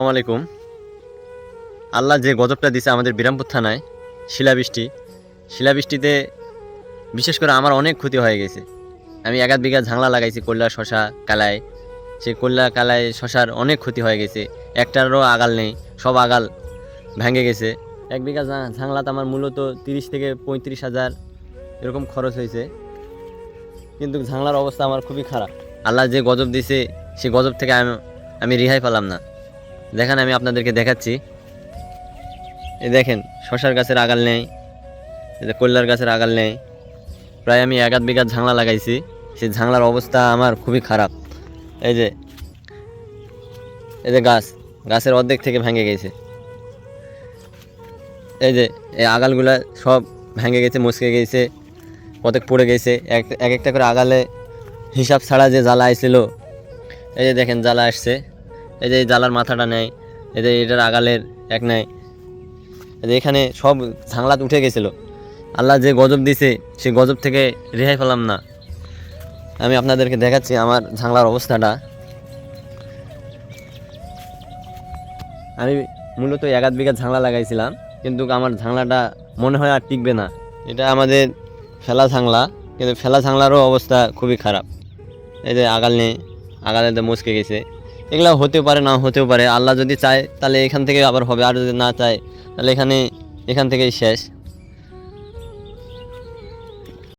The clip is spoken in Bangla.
আসসালামু আলাইকুম। আল্লাহ যে গজবটা দিছে আমাদের বিরামপুর থানায় শিলাবৃষ্টিতে বিশেষ করে আমার অনেক ক্ষতি হয়ে গেছে। আমি ১ বিঘা ঝাংলা লাগাইছি কল্যা শশা কালায়। সেই কল্যা কালায় শশার অনেক ক্ষতি হয়ে গেছে। একটারও আগাল নেই, সব আগাল ভেঙে গেছে। ১ বিঘা ঝাংলাতে আমার মূলত ৩০ থেকে ৩৫,০০০ এরকম খরচ হয়েছে, কিন্তু ঝাংলার অবস্থা আমার খুবই খারাপ। আল্লাহ যে গজব দিছে সেই গজব থেকে আমি রেহাই পেলাম না। দেখেন, আমি আপনাদেরকে দেখাচ্ছি। এই দেখেন, শশার গাছের আগাল নেই, এই কল্যার গাছের আগাল নেই। প্রায় আমি ১ বিঘা ঝাংলা লাগাইছি, সেই ঝাংলার অবস্থা আমার খুবই খারাপ। এই যে এই যে গাছের অর্ধেক থেকে ভেঙে গেছে। এই যে এই আগালগুলা সব ভেঙে গেছে, মুচকে গেছে, কতক পড়ে গেছে। এক একটা করে আগালে হিসাব ছাড়া যে জ্বালা আসছিল। এই যে দেখেন জ্বালা আসছে, এই যে এই জ্বালার মাথাটা নেই, এই যে এটার আগালের এক নেই। এই যে এখানে সব ঝাংলাত উঠে গেছিল। আল্লাহ যে গজব দিছে সেই গজব থেকে রেহাই পেলাম না। আমি আপনাদেরকে দেখাচ্ছি আমার ঝাংলার অবস্থাটা। আমি মূলত ১ বিঘা ঝাংলা লাগাইছিলাম, কিন্তু আমার ঝাংলাটা মনে হয় আর টিকবে না। এটা আমাদের ফেলা ঝাংলা, কিন্তু ফেলা ঝাংলারও অবস্থা খুবই খারাপ। এই যে আগাল নেই, আগালে মুচকে গেছে। এগুলো হতেও পারে, না হতেও পারে। আল্লাহ যদি চায় তাহলে এখান থেকে আবার হবে, আর যদি না চায় তাহলে এখান থেকেই শেষ।